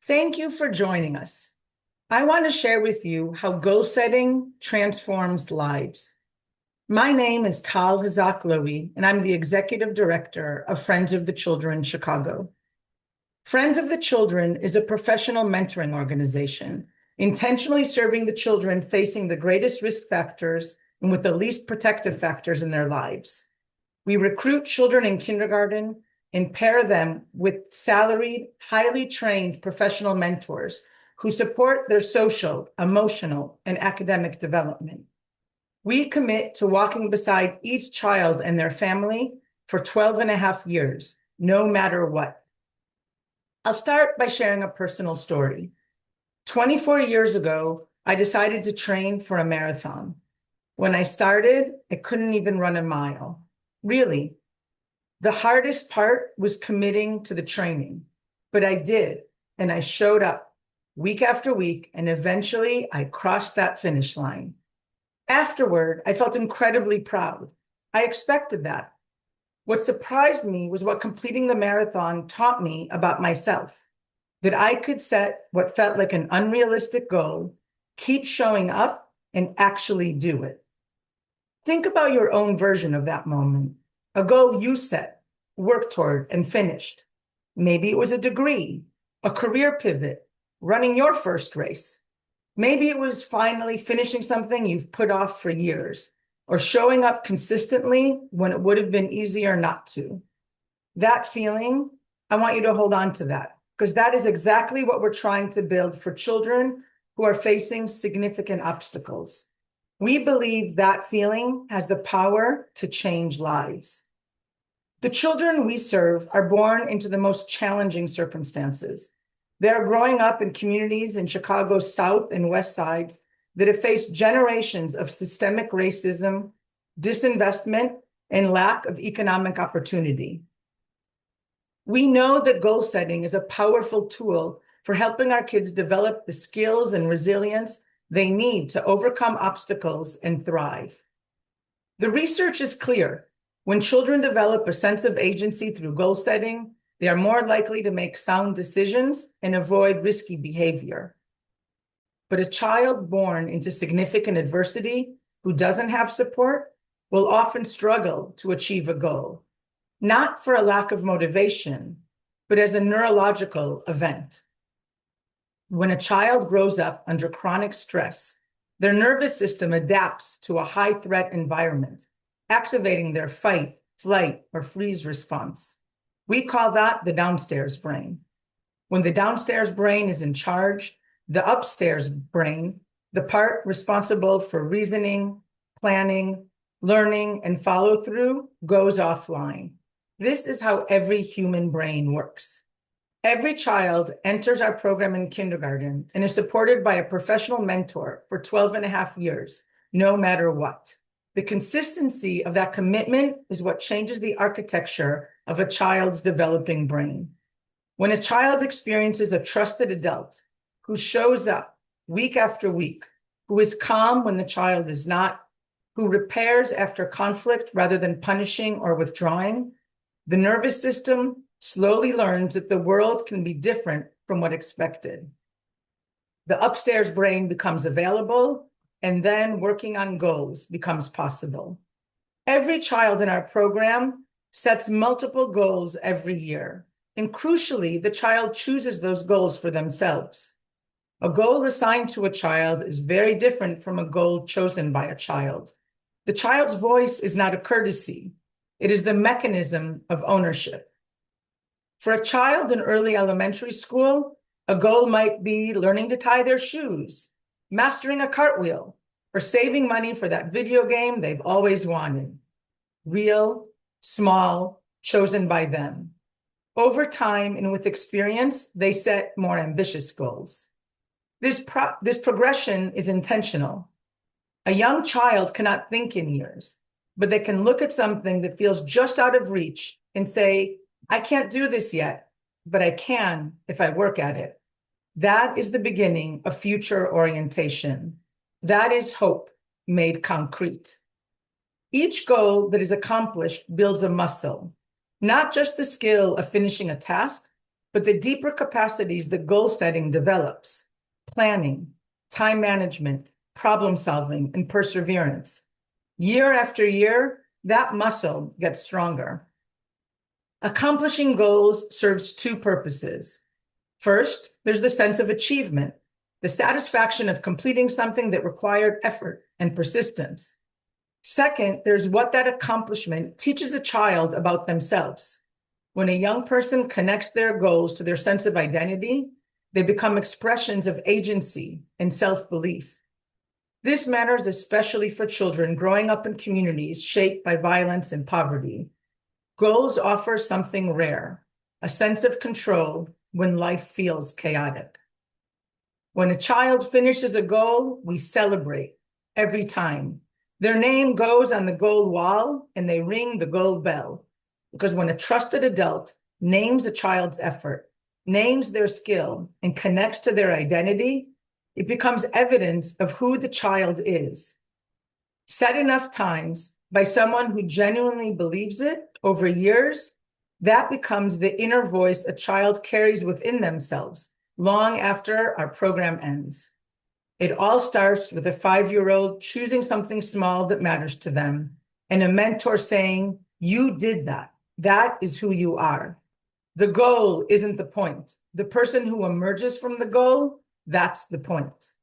Thank you for joining us. I want to share with you how goal setting transforms lives. My name is Tal Hazak Lowy, and I'm the Executive Director of Friends of the Children Chicago. Friends of the Children is a professional mentoring organization, intentionally serving the children facing the greatest risk factors and with the least protective factors in their lives. We recruit children in kindergarten and pair them with salaried, highly trained professional mentors who support their social, emotional, and academic development. We commit to walking beside each child and their family for 12 and a half years, no matter what. I'll start by sharing a personal story. 24 years ago, I decided to train for a marathon. When I started, I couldn't even run a mile. Really, the hardest part was committing to the training, but I did, and I showed up week after week, and eventually I crossed that finish line. Afterward, I felt incredibly proud. I expected that. What surprised me was what completing the marathon taught me about myself, that I could set what felt like an unrealistic goal, keep showing up, and actually do it. Think about your own version of that moment, a goal you set, worked toward, and finished. Maybe it was a degree, a career pivot, running your first race. Maybe it was finally finishing something you've put off for years, or showing up consistently when it would have been easier not to. That feeling, I want you to hold on to that, because that is exactly what we're trying to build for children who are facing significant obstacles. We believe that feeling has the power to change lives. The children we serve are born into the most challenging circumstances. They are growing up in communities in Chicago's South and West Sides that have faced generations of systemic racism, disinvestment, and lack of economic opportunity. We know that goal setting is a powerful tool for helping our kids develop the skills and resilience they need to overcome obstacles and thrive. The research is clear. When children develop a sense of agency through goal setting, they are more likely to make sound decisions and avoid risky behavior. But a child born into significant adversity who doesn't have support will often struggle to achieve a goal, not for a lack of motivation, but as a neurological event. When a child grows up under chronic stress, their nervous system adapts to a high-threat environment, activating their fight, flight, or freeze response. We call that the downstairs brain. When the downstairs brain is in charge, the upstairs brain, the part responsible for reasoning, planning, learning, and follow through, goes offline. This is how every human brain works. Every child enters our program in kindergarten and is supported by a professional mentor for 12 and a half years, no matter what. The consistency of that commitment is what changes the architecture of a child's developing brain. When a child experiences a trusted adult who shows up week after week, who is calm when the child is not, who repairs after conflict rather than punishing or withdrawing, the nervous system slowly learns that the world can be different from what expected. The upstairs brain becomes available, and then working on goals becomes possible. Every child in our program sets multiple goals every year, and crucially, the child chooses those goals for themselves. A goal assigned to a child is very different from a goal chosen by a child. The child's voice is not a courtesy. It is the mechanism of ownership. For a child in early elementary school, a goal might be learning to tie their shoes, mastering a cartwheel, or saving money for that video game they've always wanted. Real, small, chosen by them. Over time and with experience, they set more ambitious goals. This progression is intentional. A young child cannot think in years, but they can look at something that feels just out of reach and say, I can't do this yet, but I can if I work at it. That is the beginning of future orientation. That is hope made concrete. Each goal that is accomplished builds a muscle, not just the skill of finishing a task, but the deeper capacities that goal setting develops: planning, time management, problem solving, and perseverance. Year after year, that muscle gets stronger. Accomplishing goals serves two purposes. First, there's the sense of achievement, the satisfaction of completing something that required effort and persistence. Second, there's what that accomplishment teaches a child about themselves. When a young person connects their goals to their sense of identity, they become expressions of agency and self-belief. This matters especially for children growing up in communities shaped by violence and poverty. Goals offer something rare, a sense of control when life feels chaotic. When a child finishes a goal, we celebrate every time. Their name goes on the goal wall and they ring the gold bell. Because when a trusted adult names a child's effort, names their skill, and connects to their identity, it becomes evidence of who the child is. Said enough times by someone who genuinely believes it over years, that becomes the inner voice a child carries within themselves long after our program ends. It all starts with a 5-year-old choosing something small that matters to them, and a mentor saying, "You did that. That is who you are." The goal isn't the point. The person who emerges from the goal, that's the point.